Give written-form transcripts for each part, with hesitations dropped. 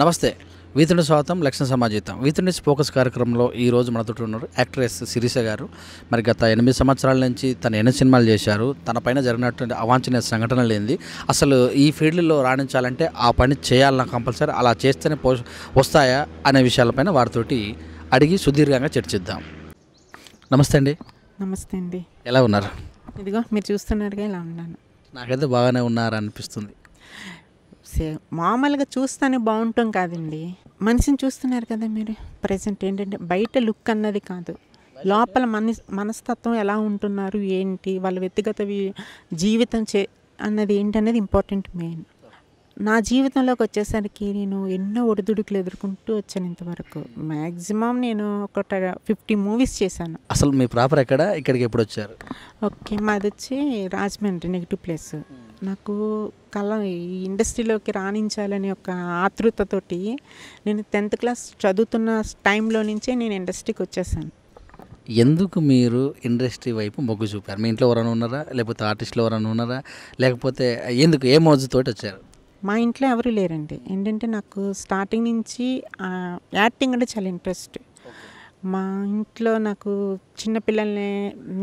నమస్తే. వీతుని స్వాగతం, లక్షణ సమాజీతం. వీతుని ఫోకస్ కార్యక్రమంలో ఈరోజు మనతో ఉన్నారు యాక్ట్రెస్ శిరీష గారు. మరి గత 8 సంవత్సరాల నుంచి తను ఎన్ని సినిమాలు చేశారు, తన పైన జరిగినటువంటి అవాంఛనీయ సంఘటనలు ఏంది, అసలు ఈ ఫీల్డ్లో రాణించాలంటే ఆ పని చేయాలన్నా కంపల్సరీ, అలా చేస్తేనే వస్తాయా అనే విషయాలపైన వారితోటి అడిగి సుదీర్ఘంగా చర్చిద్దాం. నమస్తే అండి. నమస్తే అండి. ఎలా ఉన్నారు? ఇదిగో మీరు చూస్తున్నారుగా ఇలా ఉన్నాను. నాకైతే బాగానే ఉన్నారనిపిస్తుంది. మామూలుగా చూస్తేనే బాగుంటాం కాదండి, మనిషిని చూస్తున్నారు కదా మీరు. ప్రజెంట్ ఏంటంటే బయట లుక్ అన్నది కాదు, లోపల మనస్తత్వం ఎలా ఉంటున్నారు, ఏంటి వాళ్ళ వ్యక్తిగత జీవితం అన్నది ఏంటనేది ఇంపార్టెంట్. మెయిన్ నా జీవితంలోకి వచ్చేసరికి నేను ఎన్నో ఒడిదుడుకులు ఎదుర్కొంటూ వచ్చాను. ఇంతవరకు మ్యాక్సిమం నేను ఒక 50 మూవీస్ చేశాను. అసలు మీ ప్రాపర్ ఎక్కడ, ఇక్కడికి ఎప్పుడు వచ్చారు? ఓకే, మాది వచ్చి రాజమండ్రి, నెగిటివ్ ప్లేస్. నాకు ఈ ఇండస్ట్రీలోకి రాణించాలని ఒక ఆతృతతోటి నేను 10th క్లాస్ చదువుతున్న టైంలో నుంచే నేను ఇండస్ట్రీకి వచ్చేసాను. ఎందుకు మీరు ఇండస్ట్రీ వైపు మొగ్గు చూపారు? మీ ఇంట్లో ఎవరైనా ఉన్నారా, లేకపోతే ఆర్టిస్టులు ఎవరైనా ఉన్నారా, లేకపోతే ఎందుకు ఏ మోజుతోటి వచ్చారు? మా ఇంట్లో ఎవరు లేరండి. ఏంటంటే నాకు స్టార్టింగ్ నుంచి యాక్టింగ్ అంటే చాలా ఇంట్రెస్ట్. మా ఇంట్లో నాకు చిన్నపిల్లల్ని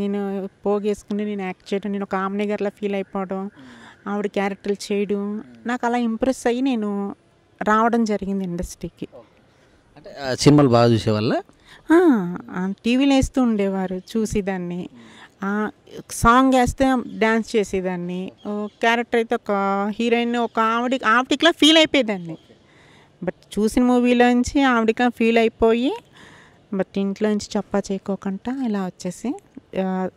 నేను పోగేసుకుని నేను యాక్ట్ చేయడం, నేను ఒక ఆమ్ని గారిలా ఫీల్ అయిపోవడం, ఆవిడ క్యారెక్టర్లు చేయడం, నాకు అలా ఇంప్రెస్ అయ్యి నేను రావడం జరిగింది ఇండస్ట్రీకి. అంటే సినిమాలు బాగా చూసేవాళ్ళ? టీవీలో వేస్తూ ఉండేవారు, చూసేదాన్ని. సాంగ్ వేస్తే డ్యాన్స్ చేసేదాన్ని. క్యారెక్టర్ అయితే ఒక హీరోయిన్, ఒక ఆవిడకిలా ఫీల్ అయిపోయేదాన్ని. బట్ చూసిన మూవీలోంచి ఆవిడకిలా ఫీల్ అయిపోయి, బట్ ఇంట్లోంచి చెప్పా చేయకోకుండా ఇలా వచ్చేసి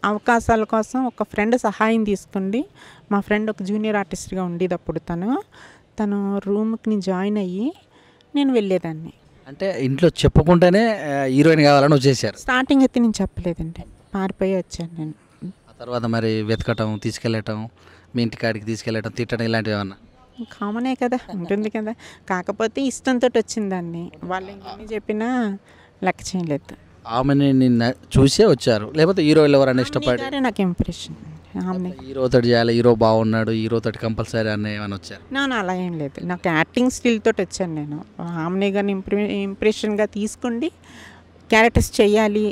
అవకాశాల కోసం ఒక ఫ్రెండ్ సహాయం తీసుకుంది. మా ఫ్రెండ్ ఒక జూనియర్ ఆర్టిస్ట్గా ఉండేది అప్పుడు. తను రూమ్కి జాయిన్ అయ్యి నేను వెళ్ళేదాన్ని. అంటే ఇంట్లో చెప్పకుండానే హీరోయిన్ కావాలని వచ్చేసారు? స్టార్టింగ్ అయితే నేను చెప్పలేదండి, పారిపోయి వచ్చాను నేను. ఆ తర్వాత మరి వెతకటం, తీసుకెళ్ళటం, మీ ఇంటికాడికి తీసుకెళ్ళటం, తిట్టడం ఇలాంటివి ఏమన్నా? కామనే కదా, ఉంటుంది కదా. కాకపోతే ఇష్టంతో వచ్చిందాన్ని, వాళ్ళు ఇంకేమీ చెప్పినా లెక్క చేయలేదు. ఆమెని నిన్న చూసే వచ్చారు, లేకపోతే హీరోలు ఎవరైనా ఇష్టపడి? నాకు ఇంప్రెషన్ హీరోతోటి చేయాలి, హీరో బాగున్నాడు, హీరోతోటి కంపల్సరీ అన్న ఏమైనా వచ్చారు? నేను అలా ఏం లేదు, నాకు యాక్టింగ్ స్కిల్ తోటి వచ్చాను నేను. ఆమె గారిని ఇంప్రెషన్గా తీసుకుండి క్యారెక్టర్స్ చేయాలి,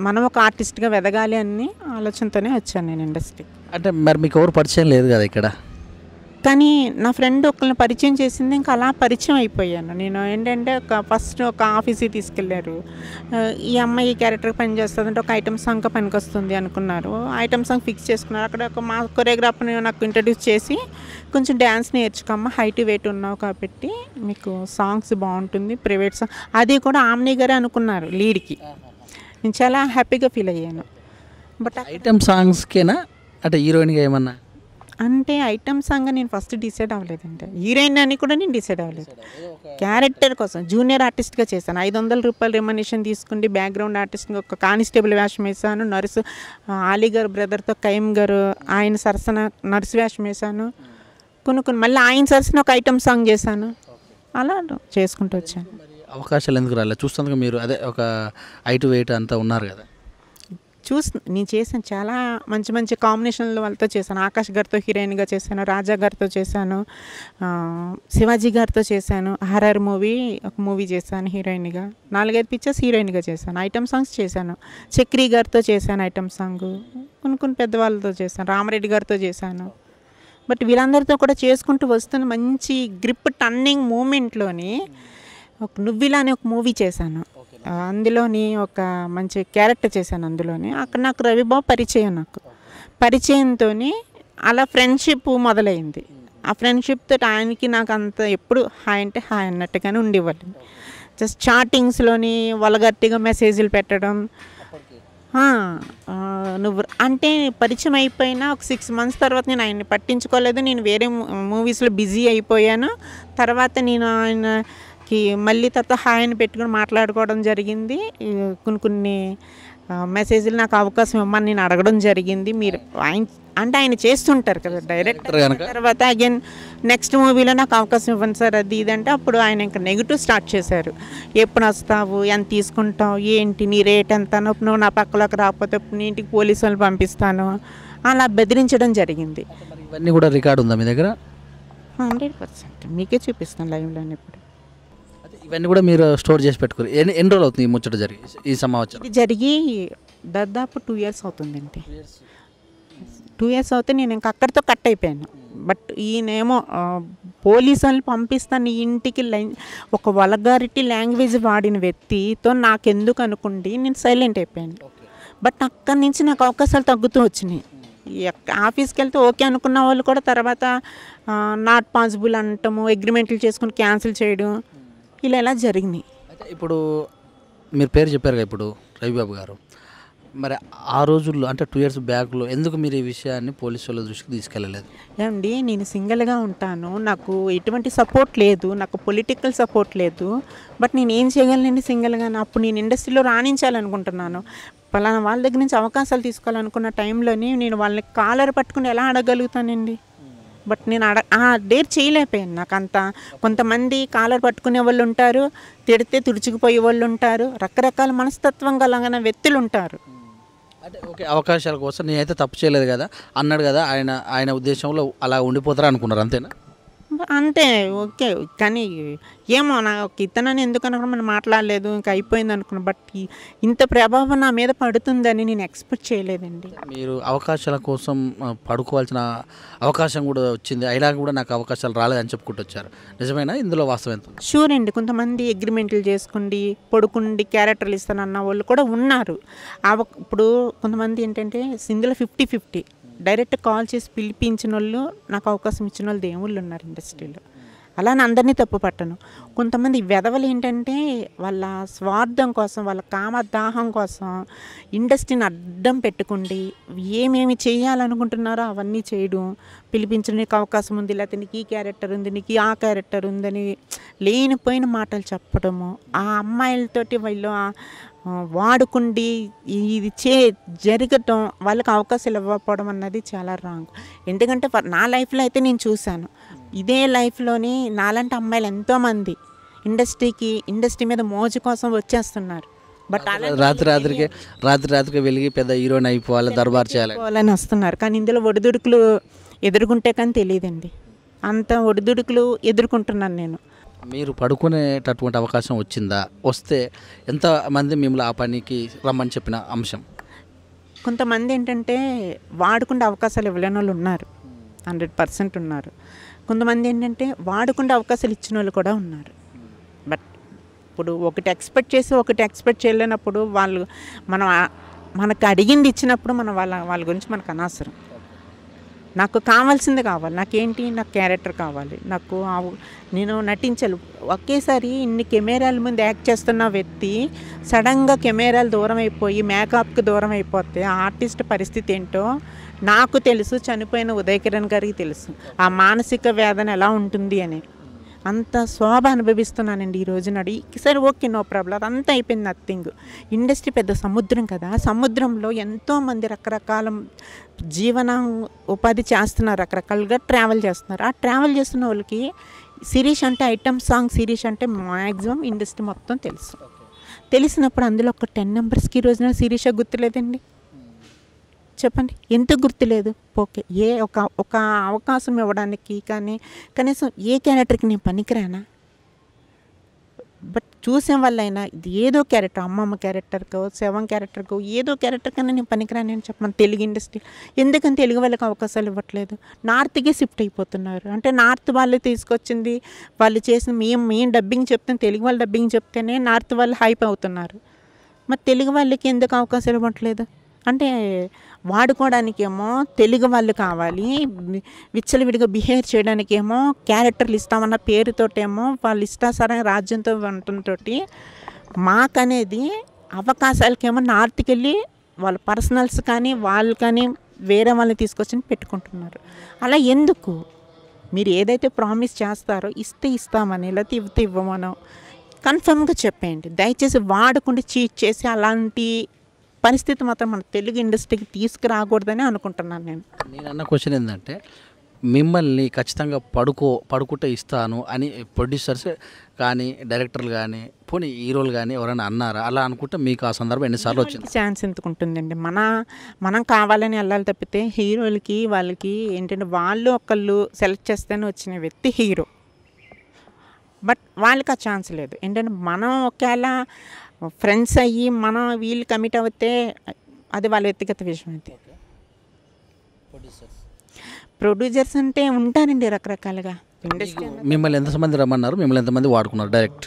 మనం ఒక ఆర్టిస్ట్గా వెదగాలి అన్ని ఆలోచనతోనే వచ్చాను నేను ఇండస్ట్రీకి. అంటే మరి మీకు ఎవరు పరిచయం లేదు కదా ఇక్కడ? కానీ నా ఫ్రెండ్ ఒకరిని పరిచయం చేసింది, ఇంకా అలా పరిచయం అయిపోయాను నేను. ఏంటంటే ఫస్ట్ ఒక ఆఫీస్కి తీసుకెళ్ళారు, ఈ అమ్మాయి క్యారెక్టర్ పని చేస్తుందంటే ఒక ఐటమ్ సాంగ్ పనికి వస్తుంది అనుకున్నారు. ఐటమ్ సాంగ్ ఫిక్స్ చేసుకున్నారు. అక్కడ ఒక మా కొరియోగ్రాఫర్ని నాకు ఇంట్రడ్యూస్ చేసి, కొంచెం డ్యాన్స్ నేర్చుకోమ్మా, హైట్ వెయిట్ ఉన్నావు కాబట్టి మీకు సాంగ్స్ బాగుంటుంది, ప్రైవేట్ సాంగ్ అది కూడా ఆమ్ని గారే అనుకున్నారు లీడ్కి. నేను చాలా హ్యాపీగా ఫీల్ అయ్యాను. బట్ ఐటమ్ సాంగ్స్కేనా అంటే హీరోయిన్గా ఏమన్నా? అంటే ఐటమ్ సాంగ్ నేను ఫస్ట్ డిసైడ్ అవ్వలేదండి, హీరోయిన్ అని కూడా నేను డిసైడ్ అవ్వలేదు. క్యారెక్టర్ కోసం జూనియర్ ఆర్టిస్ట్గా చేశాను. 500 రూపాయలు రెమ్యునరేషన్ తీసుకుంటే బ్యాక్గ్రౌండ్ ఆర్టిస్ట్గా ఒక కానిస్టేబుల్ వేషం వేసాను. నర్సు ఆలీ గారు బ్రదర్తో కైమ్ గారు ఆయన సరసన నర్సు వేషం వేసాను. కొన్ని మళ్ళీ ఆయన సరసన ఒక ఐటమ్ సాంగ్ చేశాను. అలా చేసుకుంటూ వచ్చాను. అవకాశాలు ఎందుకు రాలేదు? చూస్తుందిగా మీరు, అదే ఒక హైట్ వెయిట్ అంతా ఉన్నారు కదా. నేను చేశాను చాలా మంచి మంచి కాంబినేషన్లు వాళ్ళతో చేశాను. ఆకాష్ గారితో హీరోయిన్గా చేశాను, రాజా గారితో చేశాను, శివాజీ గారితో చేశాను. హర్రర్ మూవీ ఒక మూవీ చేశాను హీరోయిన్గా. 4-5 పిక్చర్స్ హీరోయిన్గా చేశాను. ఐటమ్ సాంగ్స్ చేశాను. చక్రి గారితో చేశాను ఐటమ్ సాంగ్. కొన్ని పెద్దవాళ్ళతో చేశాను, రామరెడ్డి గారితో చేశాను. బట్ వీళ్ళందరితో కూడా చేసుకుంటూ వస్తున్న మంచి గ్రిప్ టర్నింగ్ మూమెంట్లోని ఒక నువ్విలా అనే ఒక మూవీ చేశాను. అందులోని ఒక మంచి క్యారెక్టర్ చేశాను. అందులోని అక్కడ నాకు రవిబాబు పరిచయంతో అలా ఫ్రెండ్షిప్ మొదలైంది. ఆ ఫ్రెండ్షిప్తో ఆయనకి నాకు అంత ఎప్పుడు హాయ్ అంటే హాయ్ అన్నట్టుగానే ఉండేవాళ్ళు. జస్ట్ చాటింగ్స్లోని వల్గర్టీగా మెసేజ్లు పెట్టడం, నువ్వు అంటే పరిచయం అయిపోయినా ఒక 6 months తర్వాత నేను ఆయన్ని పట్టించుకోలేదు. నేను వేరే మూవీస్లో బిజీ అయిపోయాను. తర్వాత నేను మళ్ళీ తర్వాత హాయ్ అని పెట్టుకుని మాట్లాడుకోవడం జరిగింది. కొన్ని మెసేజ్లు నాకు అవకాశం ఇవ్వమని నేను అడగడం జరిగింది. మీరు ఆయన చేస్తుంటారు కదా డైరెక్టర్. తర్వాత అగైన్ నెక్స్ట్ మూవీలో నాకు అవకాశం ఇవ్వండి సార్ అది ఇదంటే అప్పుడు ఆయన ఇంకా నెగిటివ్ స్టార్ట్ చేశారు. ఎప్పుడు వస్తావు, ఎంత తీసుకుంటావు, ఏంటి నీ రేట్ ఎంత, నువ్వు నా పక్కలోకి రాకపోతే నీ ఇంటికి పోలీసు వాళ్ళు పంపిస్తాను, అలా బెదిరించడం జరిగింది. ఇవన్నీ కూడా రికార్డు ఉందా మీ దగ్గర? 100% మీకే చూపిస్తాను లైవ్లో. ఇప్పుడు ఇవన్నీ కూడా మీరు స్టోర్ చేసి పెట్టుకోరు. ఎన్ని రోజులు అవుతుంది ఈ ముచ్చట జరిగి ఈ సమాచారం? ఇది జరిగి దాదాపు 2 years అవుతుందండి. 2 years అవుతే నేను ఇంక అక్కడితో కట్ అయిపోయాను. బట్ ఈయనేమో పోలీసు వాళ్ళని పంపిస్తాను నీ ఇంటికి ఒక వల్గారిటీ లాంగ్వేజ్ వాడిన వ్యక్తితో నాకెందుకు అనుకుండి నేను సైలెంట్ అయిపోయాను. బట్ అక్కడి నుంచి నాకు అవకాశాలు తగ్గుతూ వచ్చినాయి. ఆఫీస్కి వెళ్తే ఓకే అనుకున్న వాళ్ళు కూడా తర్వాత నాట్ పాసిబుల్ అనటము, అగ్రిమెంట్లు చేసుకుని క్యాన్సిల్ చేయడం, ఇలా జరిగినాయి. అయితే ఇప్పుడు మీరు పేరు చెప్పారు కదా ఇప్పుడు రవిబాబు గారు, మరి ఆ రోజుల్లో అంటే 2 years బ్యాక్లో ఎందుకు మీరు ఈ విషయాన్ని పోలీసు వాళ్ళ దృష్టికి తీసుకెళ్ళలేదు? ఏమండి, నేను సింగిల్గా ఉంటాను, నాకు ఎటువంటి సపోర్ట్ లేదు, నాకు పొలిటికల్ సపోర్ట్ లేదు. బట్ నేను ఏం చేయగలనండి సింగిల్గా? అప్పుడు నేను ఇండస్ట్రీలో రాణించాలనుకుంటున్నాను. పలానా వాళ్ళ దగ్గర నుంచి అవకాశాలు తీసుకోవాలనుకున్న టైంలోని నేను వాళ్ళని కాలర్ పట్టుకుని ఎలా అడగలుగుతానండి? బట్ నేను డేర్ చేయలేకపోయాను. నాకు అంత కొంతమంది కాలర్ పట్టుకునే వాళ్ళు ఉంటారు, తిడితే తుడుచుకుపోయే వాళ్ళు ఉంటారు, రకరకాల మనస్తత్వం కలిగిన వ్యక్తులు ఉంటారు. అంటే ఓకే, అవకాశాల కోసం నేనైతే తప్పు చేయలేదు కదా అన్నాడు కదా, ఆయన ఉద్దేశంలో అలా ఉండిపోతారా అనుకున్నారు, అంతేనా? అంతే, ఓకే. కానీ ఏమో నాకు ఇతనని ఎందుకు అనుకున్నా, మనం మాట్లాడలేదు, ఇంకా అయిపోయింది అనుకున్నా. బట్ ఇంత ప్రభావం నా మీద పడుతుందని నేను ఎక్స్పెక్ట్ చేయలేదండి. మీరు అవకాశాల కోసం పడుకోవాల్సిన అవకాశం కూడా వచ్చింది, అయినా కూడా నాకు అవకాశాలు రాలేదని చెప్పుకుంటూ వచ్చారు. నిజమేనా? ఇందులో వాస్తవం ఎంత? షూర్ అండి. కొంతమంది అగ్రిమెంట్లు చేసుకుండి పడుకుండి క్యారెక్టర్లు ఇస్తానన్న వాళ్ళు కూడా ఉన్నారు. ఇప్పుడు కొంతమంది ఏంటంటే ఇందులో 50-50 డైరెక్ట్ కాల్ చేసి పిలిపించిన వాళ్ళు, నాకు అవకాశం ఇచ్చిన వాళ్ళు దేవుళ్ళు ఉన్నారు ఇండస్ట్రీలో. అలా అందరినీ తప్పు పట్టను. కొంతమంది వెధవలు ఏంటంటే వాళ్ళ స్వార్థం కోసం, వాళ్ళ కామదాహం కోసం ఇండస్ట్రీని అడ్డం పెట్టుకుండి ఏమేమి చేయాలనుకుంటున్నారో అవన్నీ చేయడం, పిలిపించిన నీకు అవకాశం ఉంది, లేకపోతే నీకు ఈ క్యారెక్టర్ ఉంది, నీకు ఆ క్యారెక్టర్ ఉందని లేనిపోయిన మాటలు చెప్పడము, ఆ అమ్మాయిలతోటి వీళ్ళు వాడుకుండి ఇది జరగటం, వాళ్ళకి అవకాశాలు ఇవ్వకపోవడం అన్నది చాలా రాంగ్. ఎందుకంటే నా లైఫ్లో అయితే నేను చూశాను. ఇదే లైఫ్లోని నాలాంటి అమ్మాయిలు ఎంతోమంది ఇండస్ట్రీ మీద మోజు కోసం వచ్చేస్తున్నారు. బట్ రాత్రికి వెలిగి పెద్ద హీరోయిన్ అయిపోవాలి, దర్బార్ చేయాలని వస్తున్నారు. కానీ ఇందులో ఒడిదుడుకులు ఎదుర్కొంటే కానీ తెలియదండి. అంత ఒడిదుడుకులు ఎదుర్కొంటున్నాను నేను. మీరు పడుకునేటటువంటి అవకాశం వచ్చిందా? వస్తే ఎంతమంది మిమ్మల్ని ఆ పనికి రమ్మని చెప్పిన అంశం? కొంతమంది ఏంటంటే వాడుకుంటే అవకాశాలు ఇవ్వలేని వాళ్ళు ఉన్నారు, 100% ఉన్నారు. కొంతమంది ఏంటంటే వాడుకుంటే అవకాశాలు ఇచ్చిన వాళ్ళు కూడా ఉన్నారు. బట్ ఇప్పుడు ఒకటి ఎక్స్పెక్ట్ చేసి ఒకటి ఎక్స్పెక్ట్ చేయలేనప్పుడు మనకు అడిగింది ఇచ్చినప్పుడు వాళ్ళ గురించి మనకు అనవసరం. నాకు కావాల్సింది కావాలి. నాకేంటి, నాకు క్యారెక్టర్ కావాలి, నేను నటించాలి. ఒకేసారి ఇన్ని కెమెరాల ముందు యాక్ట్ చేస్తున్న వ్యక్తి సడన్గా కెమెరాలు దూరం అయిపోయి మేకప్కి దూరం అయిపోతే ఆ ఆర్టిస్ట్ పరిస్థితి ఏంటో నాకు తెలుసు, చనిపోయిన ఉదయ్ కిరణ్ గారికి తెలుసు ఆ మానసిక వేదన ఎలా ఉంటుంది అని. అంత శోభ అనుభవిస్తున్నానండి ఈ రోజున. సరే ఓకే, నో ప్రాబ్లం, అదంతా అయిపోయింది, నథింగ్. ఇండస్ట్రీ పెద్ద సముద్రం కదా, సముద్రంలో ఎంతోమంది రకరకాల జీవన ఉపాధి చేస్తున్నారు, రకరకాలుగా ట్రావెల్ చేస్తున్నారు. ఆ ట్రావెల్ చేస్తున్న వాళ్ళకి శిరీష్ అంటే ఐటమ్ సాంగ్, శిరీష్ అంటే మ్యాక్సిమం ఇండస్ట్రీ మొత్తం తెలుసు. తెలిసినప్పుడు అందులో ఒక 10 మెంబర్స్కి ఈ రోజున శిరీష గుర్తులేదండి? చెప్పండి, ఎందుకు గుర్తులేదు? ఓకే, ఒక అవకాశం ఇవ్వడానికి కానీ కనీసం ఏ క్యారెక్టర్కి నేను పనికిరానా? బట్ చూసే వాళ్ళైనా ఇది ఏదో క్యారెక్టర్, అమ్మమ్మ క్యారెక్టర్కో, శవం క్యారెక్టర్కో, ఏదో క్యారెక్టర్ కన్నా నేను పనికిరాని అని చెప్పమని తెలుగు ఇండస్ట్రీ. ఎందుకని తెలుగు వాళ్ళకి అవకాశాలు ఇవ్వట్లేదు? నార్త్కే షిఫ్ట్ అయిపోతున్నారు. అంటే నార్త్ వాళ్ళు తీసుకొచ్చింది, వాళ్ళు చేసిన మేము డబ్బింగ్ చెప్తే, తెలుగు వాళ్ళు డబ్బింగ్ చెప్తేనే నార్త్ వాళ్ళు హైప్ అవుతున్నారు. మరి తెలుగు వాళ్ళకి ఎందుకు అవకాశాలు ఇవ్వట్లేదు? అంటే వాడుకోవడానికేమో తెలుగు వాళ్ళు కావాలి, విచ్చలవిడిగా బిహేవ్ చేయడానికేమో క్యారెక్టర్లు ఇస్తామన్న పేరుతోటేమో వాళ్ళు ఇష్టాసరైన రాజ్యంతో ఉండటంతో మాకనేది అవకాశాలకేమో నార్త్కి వెళ్ళి వాళ్ళ పర్సనల్స్ కానీ వాళ్ళు కానీ వేరే వాళ్ళని తీసుకొచ్చి పెట్టుకుంటున్నారు. అలా ఎందుకు? మీరు ఏదైతే ప్రామిస్ చేస్తారో ఇస్తే ఇస్తామని, లేకపోతే ఇవ్వమనో కన్ఫర్మ్గా చెప్పేయండి. దయచేసి వాడుకుంటే చీట్ చేసి అలాంటి పరిస్థితి మాత్రం మన తెలుగు ఇండస్ట్రీకి తీసుకురాకూడదని అనుకుంటున్నాను నేను అన్న క్వశ్చన్ ఏంటంటే, మిమ్మల్ని ఖచ్చితంగా పడుకుంటే ఇస్తాను అని ప్రొడ్యూసర్స్ కానీ డైరెక్టర్లు కానీ పోనీ హీరోలు కానీ ఎవరైనా అన్నారా? అలా అనుకుంటే మీకు ఆ సందర్భం ఎన్నిసార్లు వచ్చింది? ఛాన్స్ ఎందుకు ఉంటుందండి? మనం కావాలని వెళ్ళాలి తప్పితే హీరోలకి వాళ్ళకి ఏంటంటే వాళ్ళు ఒకళ్ళు సెలెక్ట్ చేస్తేనే వచ్చిన వ్యక్తి హీరో. బట్ వాళ్ళకి ఆ ఛాన్స్ లేదు. ఏంటంటే మనం ఒకవేళ ఫ్రెండ్స్ అయ్యి మనం వీళ్ళు కమిట్ అవుతే అది వాళ్ళ వ్యక్తిగత విషయం. అయితే ప్రొడ్యూసర్స్ అంటే ఉంటారండి రకరకాలుగా. ఇండస్ట్రీ మిమ్మల్ని ఎంతమంది రమ్మన్నారు, మిమ్మల్ని ఎంతమంది వాడుకున్నారు డైరెక్ట్?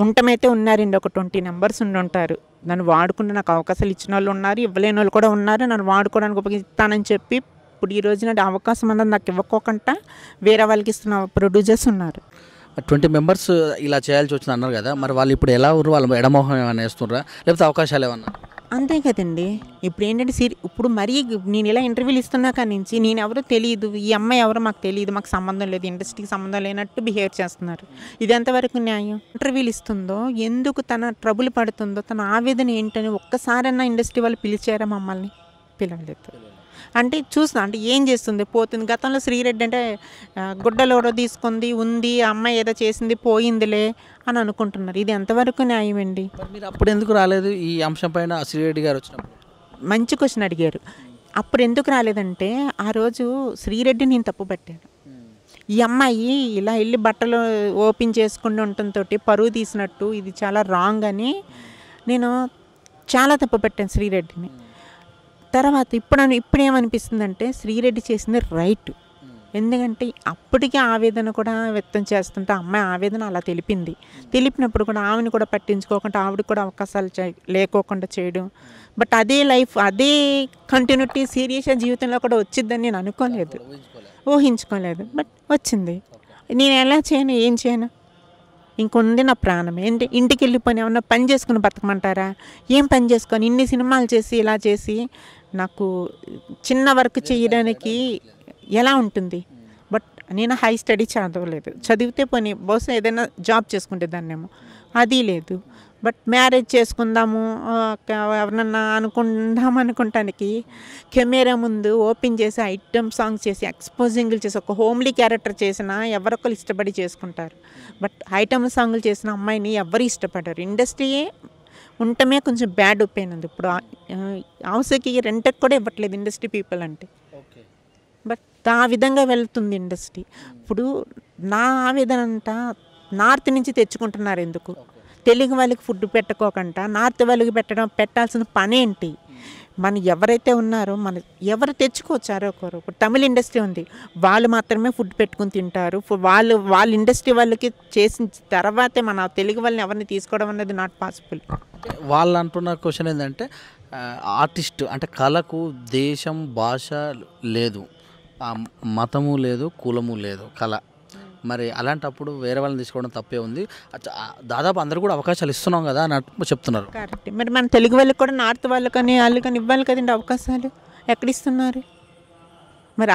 ఉండమైతే ఉన్నారండి, ఒక 20 మెంబర్స్ ఉంటారు. నన్ను వాడుకుంటే నాకు అవకాశాలు ఇచ్చిన వాళ్ళు ఉన్నారు, ఇవ్వలేని వాళ్ళు కూడా ఉన్నారు. నన్ను వాడుకోవడానికి ఉపయోగిస్తానని చెప్పి ఇప్పుడు ఈ రోజున అవకాశం అన్నది నాకు ఇవ్వకోకుండా వేరే వాళ్ళకి ఇస్తున్న ప్రొడ్యూసర్స్ ఉన్నారు. 20 మెంబర్స్ ఇలా చేయాల్సి వచ్చింది అన్నారు కదా, మరి వాళ్ళు ఇప్పుడు ఎలా ఉన్నారు? వాళ్ళు ఎడమోహం ఏమైనా వేస్తున్నారా, లేకపోతే అవకాశాలు ఏమన్నా? అంతే కదండి. ఇప్పుడు ఏంటంటే ఇప్పుడు మరీ నేను ఇలా ఇంటర్వ్యూలు ఇస్తున్నా కానీ నుంచి నేను ఎవరో తెలియదు, ఈ అమ్మాయి ఎవరో మాకు తెలియదు, మాకు సంబంధం లేదు, ఇండస్ట్రీకి సంబంధం లేనట్టు బిహేవ్ చేస్తున్నారు. ఇది ఎంతవరకు న్యాయం? ఇంటర్వ్యూలు ఇస్తుందో ఎందుకు తన ట్రబుల్ పడుతుందో, తన ఆవేదన ఏంటని ఒక్కసారన్నా ఇండస్ట్రీ వాళ్ళు పిలిచారా? మమ్మల్ని పిలవలేదు. అంటే చూస్తా అంటే ఏం చేస్తుంది, పోతుంది. గతంలో శ్రీరెడ్డి అంటే గుడ్డలు ఎవరో తీసుకుంది, ఉంది, అమ్మాయి ఏదో చేసింది, పోయిందిలే అని అనుకుంటున్నారు. ఇది ఎంతవరకు న్యాయం అండి? మీరు అప్పుడు ఎందుకు రాలేదు ఈ అంశం పైన? శ్రీరెడ్డి గారు వచ్చినప్పుడు మంచి క్వశ్చన్ అడిగారు. అప్పుడు ఎందుకు రాలేదంటే ఆ రోజు శ్రీరెడ్డి నేను తప్పు పట్టాను. ఈ అమ్మాయి ఇలా వెళ్ళి బట్టలు ఓపెన్ చేసుకుని ఉండటంతో పరువు తీసినట్టు, ఇది చాలా రాంగ్ అని నేను చాలా తప్పు పెట్టాను శ్రీరెడ్డిని. తర్వాత ఇప్పుడు ఏమనిపిస్తుందంటే శ్రీరెడ్డి చేసింది రైట్. ఎందుకంటే అప్పటికే ఆవేదన కూడా వ్యక్తం చేస్తుంటే అమ్మాయి ఆవేదన అలా తెలిపినప్పుడు కూడా ఆమెను కూడా పట్టించుకోకుండా ఆవిడకి కూడా అవకాశాలు లేకోకుండా చేయడం. బట్ అదే లైఫ్, అదే కంటిన్యూటీ సీరియస్గా జీవితంలో కూడా వచ్చిద్దని నేను అనుకోలేదు, ఊహించుకోలేదు. బట్ వచ్చింది. నేను ఎలా చేయను, ఏం చేయను? ఇంకొంది నా ప్రాణం. ఏంటి ఇంటికి వెళ్ళిపోయి ఏమన్నా పని చేసుకుని బతకమంటారా? ఏం పని చేసుకొని ఇన్ని సినిమాలు చేసి ఇలా చేసి నాకు చిన్న వర్క్ చేయడానికి ఎలా ఉంటుంది? బట్ నేను హై స్టడీ చదవలేదు. చదివితే పని బహుశా ఏదైనా జాబ్ చేసుకుంటే దాన్నేమో, అది లేదు. బట్ మ్యారేజ్ చేసుకుందాము ఎవరన్నా అనుకుంటానికి కెమెరా ముందు ఓపెన్ చేసి ఐటమ్ సాంగ్స్ చేసి ఎక్స్పోజింగ్లు చేసి ఒక హోమ్లీ క్యారెక్టర్ చేసినా ఎవరొకరు ఇష్టపడి చేసుకుంటారు. బట్ ఐటమ్ సాంగ్లు చేసిన అమ్మాయిని ఎవరు ఇష్టపడరు. ఇండస్ట్రీయే ఉండటమే కొంచెం బ్యాడ్ ఒపీనియన్ ఉంది. ఇప్పుడు హౌస్కి రెంట్కి కూడా ఇవ్వట్లేదు ఇండస్ట్రీ పీపుల్ అంటే. బట్ ఆ విధంగా వెళ్తుంది ఇండస్ట్రీ. ఇప్పుడు నా ఆవేదన అంతా నార్త్ నుంచి తెచ్చుకుంటున్నారు. ఎందుకు తెలుగు వాళ్ళకి ఫుడ్ పెట్టుకోకుండా నార్త్ వాళ్ళకి పెట్టాల్సిన పని ఏంటి? మన ఎవరైతే ఉన్నారో ఎవరు తెచ్చుకోవచ్చారో ఒకరు. ఇప్పుడు తమిళ ఇండస్ట్రీ ఉంది, వాళ్ళు మాత్రమే ఫుడ్ పెట్టుకుని తింటారు. వాళ్ళ ఇండస్ట్రీ వాళ్ళకి చేసిన తర్వాతే మన తెలుగు వాళ్ళని ఎవరిని తీసుకోవడం అనేది నాట్ పాసిబుల్. వాళ్ళు అంటున్న క్వశ్చన్ ఏంటంటే ఆర్టిస్ట్ అంటే కళకు దేశం, భాష లేదు, మతము లేదు, కులము లేదు కళ. మరి అలాంటప్పుడు వేరే వాళ్ళని తీసుకోవడం తప్పే ఉంది. దాదాపు అందరూ కూడా అవకాశాలు ఇస్తున్నాం కదా అని చెప్తున్నారు. కరెక్ట్. మరి మన తెలుగు వాళ్ళకి కూడా నార్త్ వాళ్ళకని వాళ్ళకని ఇవ్వాలి కదండి అవకాశాలు. ఎక్కడిస్తున్నారు? మరి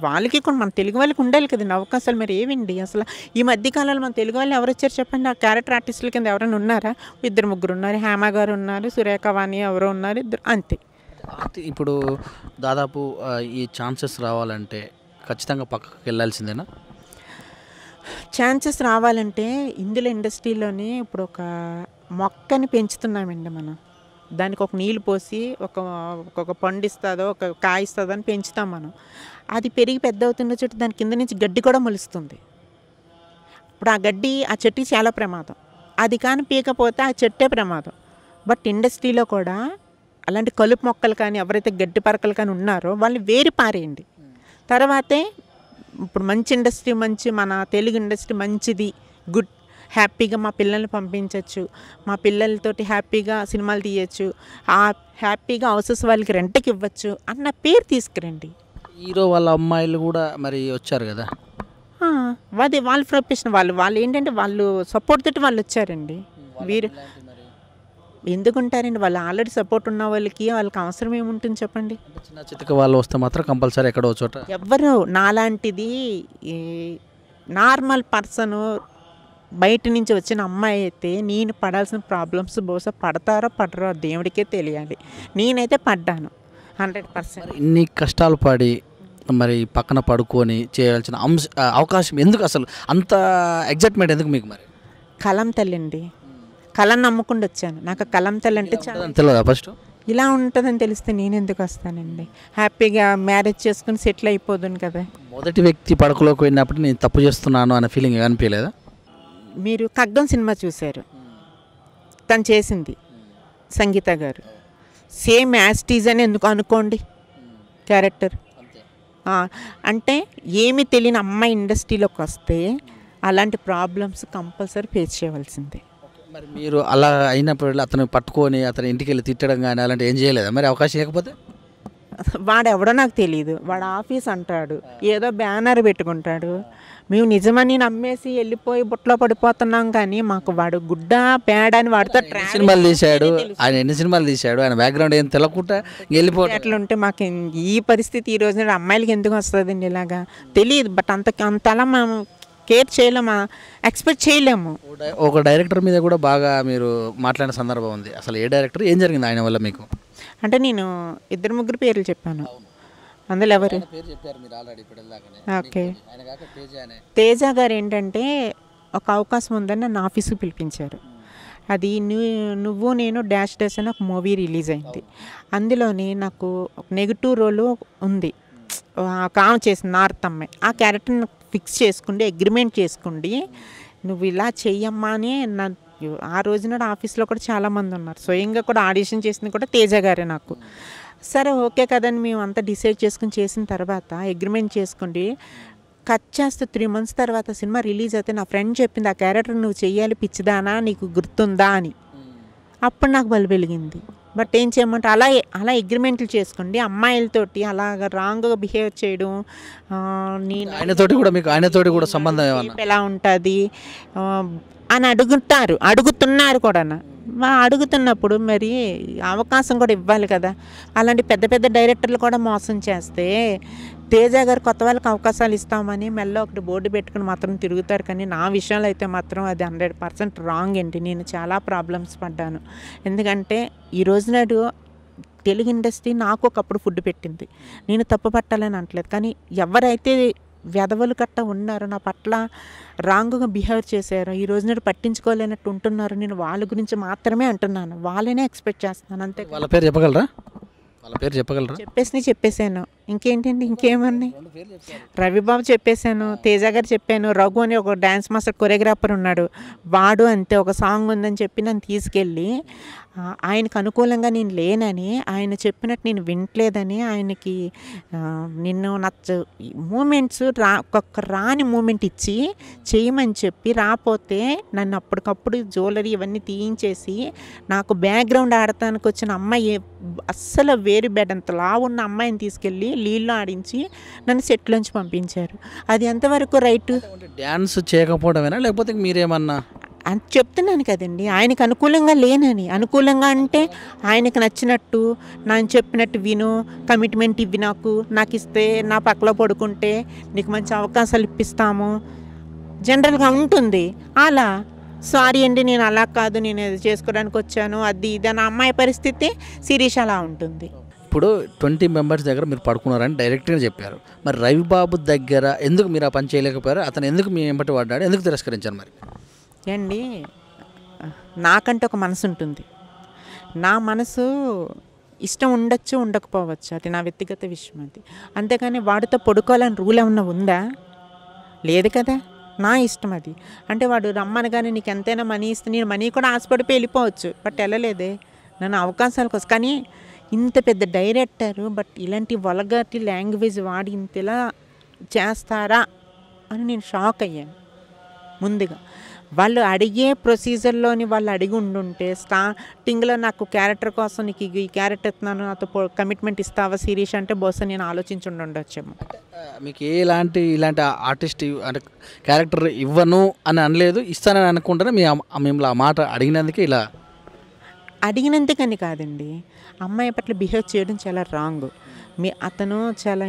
వాళ్ళకి కూడా మన తెలుగు వాళ్ళకి ఉండాలి కదండి అవకాశాలు. మరి ఏవండి అసలు ఈ మధ్యకాలంలో మన తెలుగు వాళ్ళు ఎవరు వచ్చారు చెప్పండి? ఆ క్యారెక్టర్ ఆర్టిస్టుల కింద ఎవరైనా ఉన్నారా? 2-3 ఉన్నారు. హేమ గారు ఉన్నారు, సురేఖ వాణి ఎవరో ఉన్నారు, 2 అంతే. ఇప్పుడు దాదాపు ఈ ఛాన్సెస్ రావాలంటే ఖచ్చితంగా పక్కకు వెళ్ళాల్సిందేనా? ఛాన్సెస్ రావాలంటే ఇందులో ఇండస్ట్రీలోని ఇప్పుడు ఒక మొక్కని పెంచుతున్నామండి మనం. దానికి ఒక నీళ్ళు పోసి ఒక పండు ఇస్తుందో ఒక కాయ ఇస్తుందో అని పెంచుతాం మనం. అది పెరిగి పెద్ద అవుతున్న చుట్టూ దాని కింద నుంచి గడ్డి కూడా మొలుస్తుంది. ఇప్పుడు ఆ గడ్డి ఆ చెట్టుకి చాలా ప్రమాదం. అది కానీ పీకపోతే ఆ చెట్టే ప్రమాదం. బట్ ఇండస్ట్రీలో కూడా అలాంటి కలుపు మొక్కలు కానీ ఎవరైతే గడ్డి పరకలు కానీ ఉన్నారో వాళ్ళని వేరి పారేయండి. తర్వాతే ఇప్పుడు మంచి ఇండస్ట్రీ, మన తెలుగు ఇండస్ట్రీ మంచిది, గుడ్, హ్యాపీగా మా పిల్లల్ని పంపించవచ్చు, మా పిల్లలతోటి హ్యాపీగా సినిమాలు తీయచ్చు, హ్యాపీగా హౌసెస్ వాళ్ళకి రెంట్కి ఇవ్వచ్చు అన్న పేరు తీసుకురండి. హీరో వాళ్ళ అమ్మాయిలు కూడా మరి వచ్చారు కదా, అది వాళ్ళ ప్రొఫెషన్. వాళ్ళు ఏంటంటే వాళ్ళు సపోర్ట్ తోటి వాళ్ళు వచ్చారండి. వీరు ఎందుకుంటారండి? వాళ్ళు ఆల్రెడీ సపోర్ట్ ఉన్న వాళ్ళకి అవసరం ఏముంటుంది చెప్పండి? చిన్న చితక వాళ్ళు వస్తే మాత్రం కంపల్సరీ ఎక్కడో చోట ఎవ్వరు నాలాంటిది నార్మల్ పర్సన్ బయట నుంచి వచ్చిన అమ్మాయి అయితే నేను పడాల్సిన ప్రాబ్లమ్స్ బహుశా పడతారో పడరో దేవుడికే తెలియాలి. నేనైతే పడ్డాను 100%. ఇన్ని కష్టాలు పడి మరి పక్కన పడుకొని చేయాల్సిన అవకాశం ఎందుకు? అసలు అంత ఎగ్జైట్మెంట్ ఎందుకు మీకు? మరి కలం తల్లి అండి, కళను నమ్ముకుండా వచ్చాను. నాకు కలం తల్లి అంటే చాలా తెలియదా? ఫస్ట్ ఇలా ఉంటుందని తెలిస్తే నేను ఎందుకు వస్తానండి? హ్యాపీగా మ్యారేజ్ చేసుకుని సెటిల్ అయిపోదును కదా. మొదటి వ్యక్తి పడకలోకి వెళ్ళినప్పుడు నేను తప్పు చేస్తున్నాను అనే ఫీలింగ్ అనిపించలేదా? మీరు కగ్గం సినిమా చూశారు, తను చేసింది సంగీత గారు, సేమ్ యాస్టీజ్ అని ఎందుకు అనుకోండి క్యారెక్టర్. అంటే ఏమి తెలియని అమ్మాయి ఇండస్ట్రీలోకి వస్తే అలాంటి ప్రాబ్లమ్స్ కంపల్సరీ ఫేస్ చేయవలసిందే. మరి మీరు అలా అయినప్పుడు అతను పట్టుకొని అతను ఇంటికి వెళ్ళి తిట్టడం కానీ అలాంటి ఏం చేయలేదా మరి అవకాశం లేకపోతే? వాడు ఎవడో నాకు తెలియదు, వాడు ఆఫీస్ అంటాడు, ఏదో బ్యానర్ పెట్టుకుంటాడు, మేము నిజమని నమ్మేసి వెళ్ళిపోయి బుట్టలో పడిపోతున్నాం. కానీ మాకు వాడు గుడ్డ పేడ అని వాడితో సినిమాలు తీశాడు, ఆయన ఎన్ని సినిమాలు తీశాడు, ఆయన బ్యాక్గ్రౌండ్ ఏం తెలకుండా వెళ్ళిపోయి అట్లుంటే మాకు ఈ పరిస్థితి ఈ రోజున అమ్మాయిలకి ఎందుకు వస్తుందండి ఇలాగా తెలియదు. బట్ అంతలా మేము కేర్ చేయలేము, ఎక్స్పెక్ట్ చేయలేము. ఒక డైరెక్టర్ మీద కూడా బాగా మీరు మాట్లాడిన సందర్భం ఉంది. అసలు ఏ డైరెక్టర్, ఏం జరిగింది ఆయన వల్ల మీకు? అంటే నేను 2-3 పేర్లు చెప్పాను, అందులో ఎవరు? ఓకే, తేజ గారు ఏంటంటే ఒక అవకాశం ఉందని నన్ను ఆఫీస్కి పిలిపించారు. అది నువ్వు నేను డాష్ డాష్ అని ఒక మూవీ రిలీజ్ అయింది. అందులోని నాకు ఒక నెగిటివ్ రోల్ ఉంది, కామ చేసింది నార్త్ అమ్మాయి. ఆ క్యారెక్టర్ నాకు ఫిక్స్ చేసుకోండి, అగ్రిమెంట్ చేసుకోండి, నువ్వు ఇలా చెయ్యమ్మా అని ఆ రోజున ఆఫీస్లో కూడా చాలామంది ఉన్నారు. స్వయంగా కూడా ఆడిషన్ చేసింది కూడా తేజ గారే నాకు. సరే ఓకే కదని మేము అంతా డిసైడ్ చేసుకుని చేసిన తర్వాత అగ్రిమెంట్ చేసుకోండి. కట్ చేస్తే 3 months తర్వాత సినిమా రిలీజ్ అయితే నా ఫ్రెండ్ చెప్పింది, ఆ క్యారెక్టర్ నువ్వు చెయ్యాలి పిచ్చిదానా, నీకు గుర్తుందా అని. అప్పుడు నాకు బలి వెలిగింది. బట్ ఏం చేయమంటే అలా అగ్రిమెంట్లు చేసుకోండి, అమ్మాయిలతోటి అలాగ రాంగ్గా బిహేవ్ చేయడం. నేను ఆయనతోటి కూడా మీకు ఆయనతోటి కూడా సంబంధం ఎలా ఉంటుంది అని అడుగుతున్నారు కూడా. అడుగుతున్నప్పుడు మరి అవకాశం కూడా ఇవ్వాలి కదా. అలాంటి పెద్ద పెద్ద డైరెక్టర్లు కూడా మోసం చేస్తే తేజ గారు కొత్త వాళ్ళకి అవకాశాలు ఇస్తామని మెల్ల ఒకటి బోర్డు పెట్టుకుని మాత్రం తిరుగుతారు. కానీ నా విషయంలో అయితే మాత్రం అది 100% రాంగ్ అండి. నేను చాలా ప్రాబ్లమ్స్ పడ్డాను. ఎందుకంటే ఈ రోజు నాడు తెలుగు ఇండస్ట్రీ నాకు ఒకప్పుడు ఫుడ్ పెట్టింది, నేను తప్పు పట్టాలని అనట్లేదు. కానీ ఎవరైతే వెధవలు కట్ట ఉన్నారో, నా పట్ల రాంగ్గా బిహేవ్ చేశారో, ఈ రోజు నాడు పట్టించుకోలేనట్టు ఉంటున్నారు, నేను వాళ్ళ గురించి మాత్రమే అంటున్నాను, వాళ్ళనే ఎక్స్పెక్ట్ చేస్తున్నాను అంతే. వాళ్ళ పేరు చెప్పగలరా? చెప్పేశాను. ఇంకేంటండి, ఇంకేమన్నా? రవిబాబు చెప్పేశాను, తేజ గారు చెప్పాను, రఘు అని ఒక డ్యాన్స్ మాస్టర్ కొరియోగ్రాఫర్ ఉన్నాడు, వాడు అంతే. ఒక సాంగ్ ఉందని చెప్పి నన్ను తీసుకెళ్ళి ఆయనకు అనుకూలంగా నేను లేనని, ఆయన చెప్పినట్టు నేను వినట్లేదని, ఆయనకి నిన్ను మూమెంట్స్ ఒక్కొక్క రాని మూమెంట్ ఇచ్చి చేయమని చెప్పి రాపోతే నన్ను అప్పటికప్పుడు జ్యువెలరీ ఇవన్నీ తీయించేసి, నాకు బ్యాక్గ్రౌండ్ ఆడటానికి వచ్చిన అమ్మాయి అస్సలు వేరు బెడ్ అంత లావున్న అమ్మాయిని తీసుకెళ్ళి నీళ్ళు ఆడించి నన్ను సెట్లోంచి పంపించారు. అది ఎంతవరకు రైట్? డ్యాన్స్ చేయకపోవడమేనా లేకపోతే మీరేమన్నా? అని చెప్తున్నాను కదండి, ఆయనకు అనుకూలంగా లేనని. అనుకూలంగా అంటే ఆయనకు నచ్చినట్టు నేను చెప్పినట్టు విను, కమిట్మెంట్ ఇవ్వి, నాకు ఇస్తే నా పక్కలో పడుకుంటే నీకు మంచి అవకాశాలు ఇప్పిస్తాము, జనరల్గా ఉంటుంది. అలా సారీ అండి నేను అలా కాదు, నేను ఇది చేసుకోవడానికి వచ్చాను, అది ఇది అని అమ్మాయి పరిస్థితి శిరీష్ అలా ఉంటుంది. ఇప్పుడు 20 members దగ్గర మీరు పడుకున్నారని డైరెక్ట్గా చెప్పారు. మరి రవిబాబు దగ్గర ఎందుకు మీరు ఆ పని చేయలేకపోయారు? అతను ఎందుకు మీ వెంబటి పడ్డాడు, ఎందుకు తిరస్కరించారు? మరి అండి, నాకంటే ఒక మనసు ఉంటుంది. నా మనసు ఇష్టం ఉండొచ్చు, ఉండకపోవచ్చు, అది నా వ్యక్తిగత విషయం. అది అంతేకాని వాడితో పడుకోవాలని రూల్ ఏమన్నా ఉందా? లేదు కదా, నా ఇష్టం అది. అంటే వాడు రమ్మనగానే నీకు ఎంతైనా మనీ ఇస్తే నేను మనీ కూడా ఆశపడిపోయి వెళ్ళిపోవచ్చు, బట్ వెళ్ళలేదే, నన్ను అవకాశాల కోసం. కానీ ఇంత పెద్ద డైరెక్టరు బట్ ఇలాంటి వల్గర్టీ లాంగ్వేజ్ వాడి ఇంతలా చేస్తారా అని నేను షాక్ అయ్యాను. ముందుగా వాళ్ళు అడిగే ప్రొసీజర్లోని వాళ్ళు అడిగి ఉండుంటే, స్టార్టింగ్లో నాకు క్యారెక్టర్ కోసం నీకు ఈ క్యారెక్టర్ ఇస్తున్నాను, నాతో కమిట్మెంట్ ఇస్తావా శిరీష్ అంటే బహుశా నేను ఆలోచించి ఉండొచ్చేమో. మీకు ఇలాంటి ఆర్టిస్ట్ అంటే క్యారెక్టర్ ఇవ్వను అని అనలేదు, ఇస్తానని అనుకుంటారా? మిమ్మల్ని ఆ మాట అడిగినందుకే ఇలా? అడిగినందుకని కాదండి, అమ్మాయి పట్ల బిహేవ్ చేయడం చాలా రాంగ్. అతను చాలా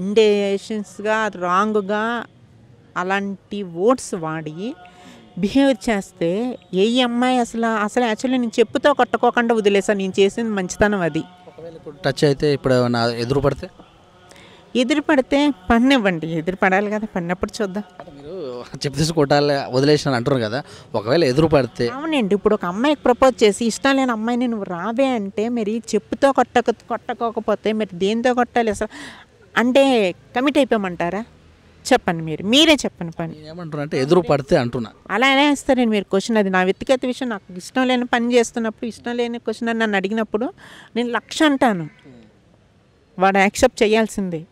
ఇండేషన్స్గా రాంగ్గా అలాంటి వర్డ్స్ వాడి బిహేవ్ చేస్తే ఏ అమ్మాయి అసలు యాక్చువల్లీ నేను చెప్పుతో కొట్టుకోకుండా వదిలేసాను. నేను చేసింది మంచితనం. అది టచ్ అయితే ఇప్పుడు ఎదురు పడితే పడినివ్వండి, ఎదురు పడాలి కదా, పడినప్పుడు చూద్దాం. మీరు చెప్పు తీసుకొట్టాలి వదిలేసిన అంటారు కదా, ఒకవేళ ఎదురు పడితే? అవునండి, ఇప్పుడు ఒక అమ్మాయికి ప్రపోజ్ చేసి ఇష్టం లేని అమ్మాయిని నువ్వు రావే అంటే మరి చెప్పుతో కొట్టకపోతే మరి దేంతో కొట్టాలి అసలు? అంటే కమిట్ అయిపోమంటారా? చెప్పండి, మీరే చెప్పండి పని. ఏమంటున్నా అంటే ఎదురు పడితే అంటున్నా. అలా ఎలా వేస్తారండి మీరు క్వశ్చన్? అది నా వ్యక్తిగత విషయం. నాకు ఇష్టం లేని పని చేస్తున్నప్పుడు, ఇష్టం లేని క్వశ్చన్ అని నన్ను అడిగినప్పుడు నేను 1,00,000 అంటాను. వాడు యాక్సెప్ట్ చేయాల్సిందే.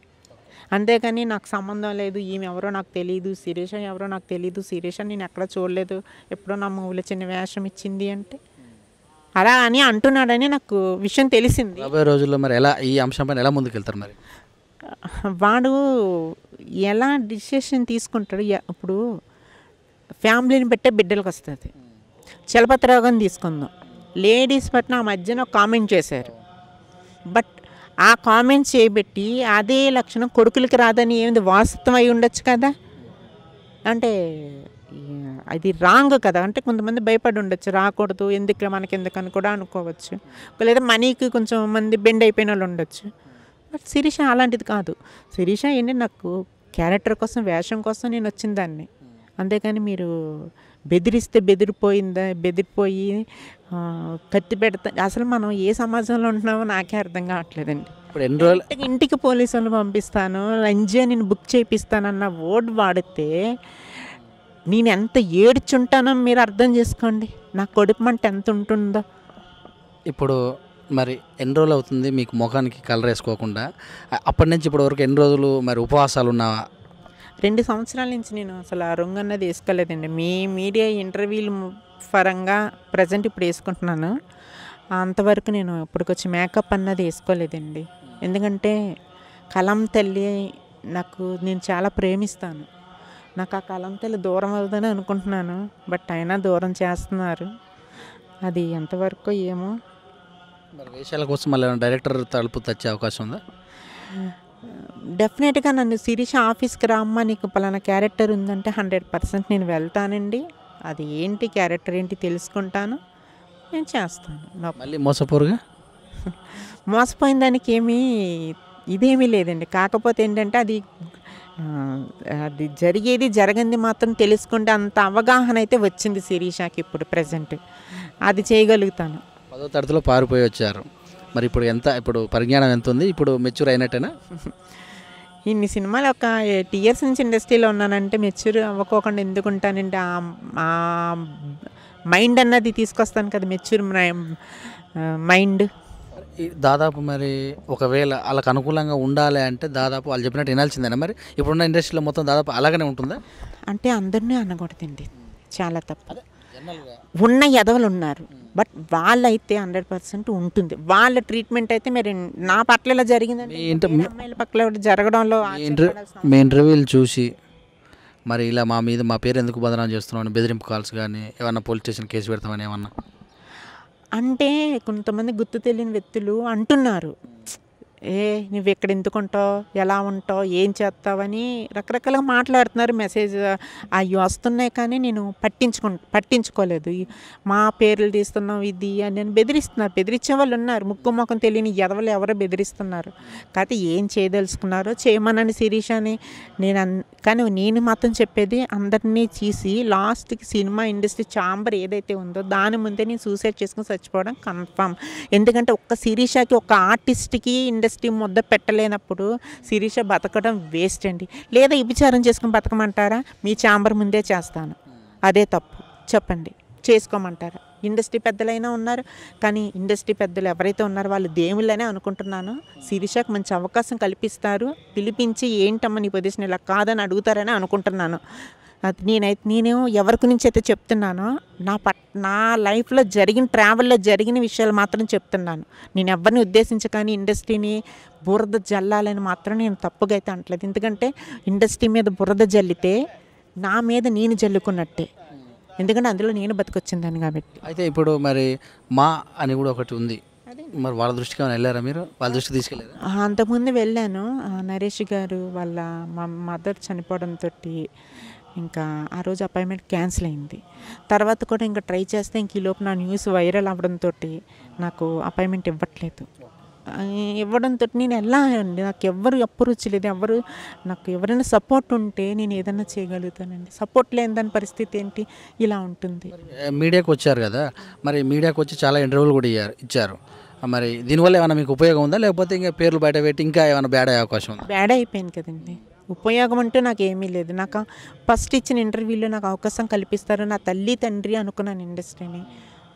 అంతేకాని నాకు సంబంధం లేదు, ఈమె ఎవరో నాకు తెలియదు, శిరీష ఎవరో నాకు తెలియదు, శిరీష నేను ఎక్కడ చూడలేదు, ఎప్పుడో నా మూవీలో చిన్న వేషం ఇచ్చింది అంటే అలా అని అంటున్నాడని నాకు విషయం తెలిసింది. రాబోయే రోజుల్లో మరి ఎలా ఈ అంశం పైన ఎలా ముందుకెళ్తారు మరి? వాడు ఎలా డిసిషన్ తీసుకుంటాడు? ఇప్పుడు ఫ్యామిలీని బట్టే బిడ్డలకు వస్తుంది. చలపతిరావుని తీసుకుందాం. లేడీస్ పట్ల ఆ మధ్యన ఒక కామెంట్ చేశారు. బట్ ఆ కామెంట్స్ చేయబెట్టి అదే లక్షణం కొడుకులకి రాదని ఏమిది వాస్తవం అయి ఉండొచ్చు కదా. అంటే అది రాంగ్ కదా. అంటే కొంతమంది భయపడి ఉండొచ్చు, రాకూడదు, ఎందుకు మనకి ఎందుకని కూడా అనుకోవచ్చు. లేదా మనీకి కొంచెం మంది బెండ్ అయిపోయిన వాళ్ళు ఉండొచ్చు. బట్ శిరీష అలాంటిది కాదు. శిరీష ఏంటి, నాకు క్యారెక్టర్ కోసం, వేషం కోసం నేను వచ్చిన దాన్ని. అంతేకాని మీరు బెదిరిస్తే బెదిరిపోయి కత్తి పెడతా, అసలు మనం ఏ సమాజంలో ఉంటున్నామో నాకే అర్థం కావట్లేదండి. ఇప్పుడు ఎన్ని రోజులు ఇంటికి పోలీసు వాళ్ళు పంపిస్తాను, లంజే నేను బుక్ చేయిస్తానన్న వర్డ్ వాడితే నేను ఎంత ఏడ్చుంటానో మీరు అర్థం చేసుకోండి. నా కొడుకుమంట ఎంత ఉంటుందో. ఇప్పుడు మరి ఎన్ని రోజులు అవుతుంది మీకు ముఖానికి కలర్ వేసుకోకుండా? అప్పటి నుంచి ఇప్పటి వరకు ఎన్ని రోజులు మరి ఉపవాసాలు ఉన్నావా? 2 సంవత్సరాల నుంచి నేను అసలు ఆ రంగు అన్నది వేసుకోలేదండి. మీ మీడియా ఇంటర్వ్యూలు పరంగా ప్రజెంట్ ఇప్పుడు వేసుకుంటున్నాను. అంతవరకు నేను ఇప్పటికొచ్చి మేకప్ అన్నది వేసుకోలేదండి. ఎందుకంటే కలం తల్లి నేను చాలా ప్రేమిస్తాను. నాకు ఆ కలం తల్లి దూరం అవుతుందని అనుకుంటున్నాను. బట్ అయినా దూరం చేస్తున్నారు. అది ఎంతవరకు ఏమో. మరి వేషాల కోసం మళ్ళీ డైరెక్టర్ తలుపు తెచ్చే అవకాశం ఉందా? డెఫినెట్గా నన్ను శిరీష ఆఫీస్కి రామ్మా, నీకు పలానా క్యారెక్టర్ ఉందంటే 100% నేను వెళ్తానండి. అది ఏంటి క్యారెక్టర్ ఏంటి తెలుసుకుంటాను, నేను చేస్తాను. మళ్ళీ మోసపోరుగా? మోసపోయిన దానికి ఇదేమీ లేదండి. కాకపోతే ఏంటంటే అది జరిగేది జరగంది మాత్రం తెలుసుకుంటే అంత అవగాహన అయితే వచ్చింది శిరీషకి ఇప్పుడు ప్రజెంట్. అది చేయగలుగుతాను. 10వ తరగతిలో పారిపోయి వచ్చారు. మరి ఇప్పుడు పరిజ్ఞానం ఎంత ఉంది? ఇప్పుడు మెచ్యూర్ అయినట్టేనా? ఇన్ని సినిమాలు ఒక 8 ఇయర్స్ నుంచి ఇండస్ట్రీలో ఉన్నానంటే మెచ్యూర్ అవ్వకోకుండా ఎందుకు ఉంటానంటే ఆ మైండ్ అన్నది తీసుకొస్తాను కదా, మెచ్యూర్ మైండ్. దాదాపు మరి ఒకవేళ వాళ్ళకి అనుకూలంగా ఉండాలి అంటే దాదాపు వాళ్ళు చెప్పినట్టు వినాల్సిందేనా? మరి ఇప్పుడున్న ఇండస్ట్రీలో మొత్తం దాదాపు అలాగనే ఉంటుందా? అంటే అందరినీ అనకూడదండి, చాలా తప్పు. ఉన్న ఎదవలు ఉన్నారు, బట్ వాళ్ళైతే 100% ఉంటుంది. వాళ్ళ ట్రీట్మెంట్ అయితే మరి నా పట్ల ఇలా జరిగిందంటే అమ్మాయిల పట్ల జరగడంలో మీ ఇంటర్వ్యూలు చూసి మరి ఇలా మా పేరు ఎందుకు బదనాం చేస్తున్నామని బెదిరింపు కాల్స్ కానీ ఏమన్నా పోలీస్ స్టేషన్ కేసు పెడతామని ఏమన్నా అంటే కొంతమంది గుర్తు తెలియని వ్యక్తులు అంటున్నారు, నువ్వు ఎక్కడ ఎందుకు ఉంటావు, ఎలా ఉంటావు, ఏం చేస్తావని రకరకాలుగా మాట్లాడుతున్నారు. మెసేజ్ అవి వస్తున్నాయి కానీ నేను పట్టించుకోలేదు. మా పేర్లు తీస్తున్నావు ఇది అని నేను బెదిరించే వాళ్ళు ఉన్నారు. ముక్కు ముఖం తెలియని ఎదవలు ఎవరో బెదిరిస్తున్నారు. కాకపోతే ఏం చేయదలుచుకున్నారో చేయమనని శిరీష అని కానీ నేను మాత్రం చెప్పేది అందరినీ తీసి లాస్ట్కి సినిమా ఇండస్ట్రీ ఛాంబర్ ఏదైతే ఉందో దాని ముందే నేను సూసైడ్ చేసుకుని చచ్చిపోవడం కన్ఫామ్. ఎందుకంటే ఒక్క శిరీషకి, ఒక ఆర్టిస్ట్కి ఇండస్ట్రీ ముద్ద పెట్టలేనప్పుడు శిరీష బతకడం వేస్ట్ అండి. లేదా విచారం చేసుకుని బతకమంటారా? మీ ఛాంబర్ ముందే చేస్తాను, అదే తప్పు చెప్పండి. చేసుకోమంటారా? ఇండస్ట్రీ పెద్దలైనా ఉన్నారు, కానీ ఇండస్ట్రీ పెద్దలు ఎవరైతే ఉన్నారో వాళ్ళు దేవుళ్ళనే అనుకుంటున్నాను. శిరీషకు మంచి అవకాశం కల్పిస్తారు, పిలిపించి ఏంటమ్మా నీ పొజిషన్ ఇలా కాదని అడుగుతారని అనుకుంటున్నాను. అది నేనేమో ఎవరి గురించి అయితే చెప్తున్నానో నా లైఫ్లో ట్రావెల్లో జరిగిన విషయాలు మాత్రం చెప్తున్నాను. నేను ఎవరిని ఉద్దేశించి కానీ ఇండస్ట్రీని బురద జల్లాలని మాత్రం నేను తప్పుగా అయితే అంటలేదు. ఎందుకంటే ఇండస్ట్రీ మీద బురద జల్లితే నా మీద నేను జల్లుకున్నట్టే. ఎందుకంటే అందులో నేను బతికొచ్చిందాన్ని కాబట్టి. అయితే ఇప్పుడు మరి మా అని కూడా ఒకటి ఉంది, మరి వాళ్ళ దృష్టికి ఏమైనా వెళ్ళారా మీరు? వాళ్ళ దృష్టికి తీసుకెళ్ళారా? అంతకుముందు వెళ్ళాను. నరేష్ గారు వాళ్ళ మా మదర్ చనిపోవడంతో ఇంకా ఆ రోజు అపాయింట్మెంట్ క్యాన్సిల్ అయింది. తర్వాత కూడా ఇంకా ట్రై చేస్తే ఇంక ఈలోపు నా న్యూస్ వైరల్ అవ్వడంతో నాకు అపాయింట్మెంట్ ఇవ్వడంతో నేను వెళ్ళానండి. నాకు ఎవరు అప్రోచ్ లేదు, నాకు ఎవరైనా సపోర్ట్ ఉంటే నేను ఏదైనా చేయగలుగుతానండి. సపోర్ట్ లేని దాని పరిస్థితి ఏంటి, ఇలా ఉంటుంది. మీడియాకి వచ్చారు కదా, మరి మీడియాకి వచ్చి చాలా ఇంటర్వ్యూలు కూడా ఇచ్చారు. మరి దీనివల్ల ఏమైనా మీకు ఉపయోగం ఉందా, లేకపోతే ఇంకా పేర్లు బయట పెట్టి ఇంకా ఏమైనా బ్యాడ్ అయ్యే అవకాశం ఉందా? బ్యాడ్ అయిపోయింది కదండి. ఉపయోగం అంటూ నాకేమీ లేదు. నాకు ఫస్ట్ ఇచ్చిన ఇంటర్వ్యూలో నాకు అవకాశం కల్పిస్తారు, నా తల్లి తండ్రి అనుకున్నాను ఇండస్ట్రీని.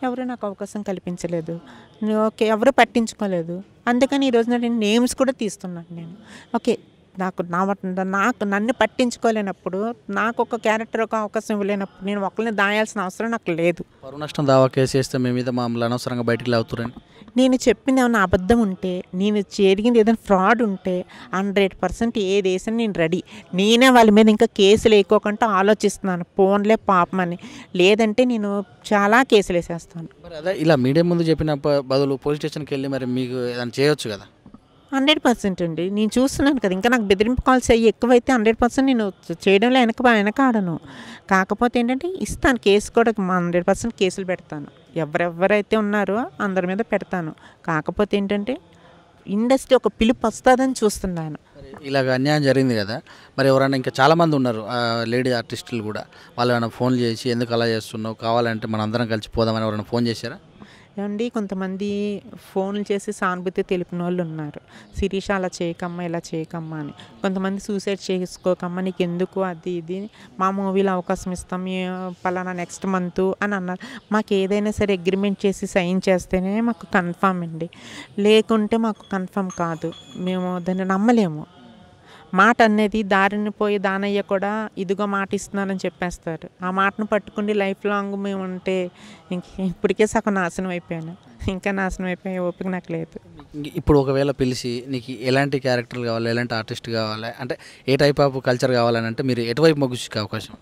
ఎవరు నాకు అవకాశం కల్పించలేదు. ఓకే, ఎవరు పట్టించుకోలేదు. అందుకని ఈ రోజున నేను నేమ్స్ కూడా తీస్తున్నాను నేను. ఓకే, నాకు నన్ను పట్టించుకోలేనప్పుడు, నాకు ఒక క్యారెక్టర్ ఒక అవకాశం ఇవ్వలేనప్పుడు నేను ఒకరిని దాయాల్సిన అవసరం నాకు లేదు. పరువు నష్టం దావా కేసు వేస్తే మీ మీద మమ్మల్ని అనవసరంగా బయటికి లాగుతారని నేను చెప్పింది ఏమైనా అబద్ధం ఉంటే, నేను జరిగింది ఏదైనా ఫ్రాడ్ ఉంటే 100% ఏది వేసినా నేను రెడీ. నేనే వాళ్ళ మీద ఇంకా కేసులు వేయకోకుండా ఆలోచిస్తున్నాను, పోన్లే పాపమని. లేదంటే నేను చాలా కేసులు వేసేస్తాను. మరి అదే ఇలా మీడియా ముందు చెప్పిన బదులు పోలీస్ స్టేషన్కి వెళ్ళి మరి మీకు ఏదైనా చేయొచ్చు కదా. 100% అండి. నేను చూస్తున్నాను కదా, ఇంకా నాకు బెదిరింపు కాల్స్ అయ్యి ఎక్కువైతే 100% నేను చేయడంలో వెనకాడను. కాకపోతే ఏంటంటే ఇస్తాను కేసు కూడా, 100% కేసులు పెడతాను. ఎవరెవరైతే ఉన్నారో అందరి మీద పెడతాను. కాకపోతే ఏంటంటే ఇండస్ట్రీ ఒక పిలుపు వస్తుందని చూస్తున్నాను. ఇలాగ అన్యాయం జరిగింది కదా, మరి ఎవరైనా ఇంకా చాలామంది ఉన్నారు లేడీ ఆర్టిస్టులు కూడా, వాళ్ళు ఏమైనా ఫోన్ చేసి ఎందుకు అలా చేస్తున్నావు, కావాలంటే మనం అందరం కలిసి పోదామని ఎవరైనా ఫోన్ చేశారా? ఏమండి, కొంతమంది ఫోన్లు చేసి సానుభూతి తెలిపిన వాళ్ళు ఉన్నారు. శిరీష అలా చేయకమ్మా, ఇలా చేయకమ్మా అని. కొంతమంది సూసైడ్ చేసుకోకమ్మా, నీకు ఎందుకు అది ఇది, మా మూవీలో అవకాశం ఇస్తాం పలానా నెక్స్ట్ మంత్ అని అన్నారు. మాకు ఏదైనా సరే అగ్రిమెంట్ చేసి సైన్ చేస్తేనే మాకు కన్ఫామ్ అండి, లేకుంటే మాకు కన్ఫామ్ కాదు. మేము దాన్ని నమ్మలేము. మాట అనేది దారిని పోయి దానయ్య కూడా ఇదిగో మాట ఇస్తున్నానని చెప్పేస్తారు. ఆ మాటను పట్టుకుని లైఫ్ లాంగ్ మేము ఉంటే ఇప్పటికే సగం నాశనం అయిపోయాను. ఇంకా నాశనం అయిపోయే ఓపిక నాకు లేదు. ఇప్పుడు ఒకవేళ పిలిచి నీకు ఎలాంటి క్యారెక్టర్లు కావాలి, ఎలాంటి ఆర్టిస్ట్ కావాలి, అంటే ఏ టైప్ ఆఫ్ కల్చర్ కావాలని అంటే మీరు ఎటువైపు మొగ్గుచ్చుకే అవకాశం?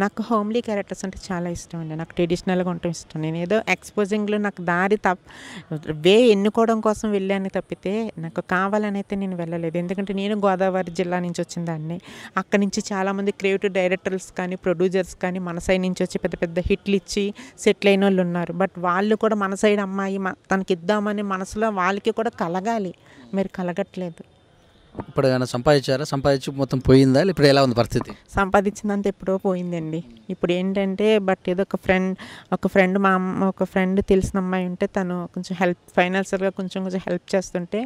నాకు హోమ్లీ క్యారెక్టర్స్ అంటే చాలా ఇష్టం అండి. నాకు ట్రెడిషనల్గా ఉండటం ఇష్టం. నేను ఏదో ఎక్స్పోజింగ్లో నాకు దారి ఎన్నుకోవడం కోసం వెళ్ళాను తప్పితే నాకు కావాలని అయితే నేను వెళ్ళలేదు. ఎందుకంటే నేను గోదావరి జిల్లా నుంచి వచ్చిన దాన్ని. అక్కడి నుంచి చాలామంది క్రియేటివ్ డైరెక్టర్స్ కానీ ప్రొడ్యూసర్స్ కానీ మన సైడ్ నుంచి వచ్చి పెద్ద పెద్ద హిట్లు ఇచ్చి సెటిల్ అయిన వాళ్ళు ఉన్నారు. బట్ వాళ్ళు కూడా మన సైడ్ అమ్మాయి తనకి ఇద్దామని మనసులో వాళ్ళకి కూడా కలగాలి, మీరు కలగట్లేదు. ఇప్పుడు ఏమైనా సంపాదించారా? సంపాదించి మొత్తం పోయిందా? ఇప్పుడు ఎలా ఉంది పరిస్థితి? సంపాదించినంత ఎప్పుడో పోయిందండి. ఇప్పుడు ఏంటంటే బట్ ఏదో ఒక ఫ్రెండ్ తెలిసిన అమ్మాయి ఉంటే తను కొంచెం ఫైనాన్షియల్గా కొంచెం హెల్ప్ చేస్తుంటే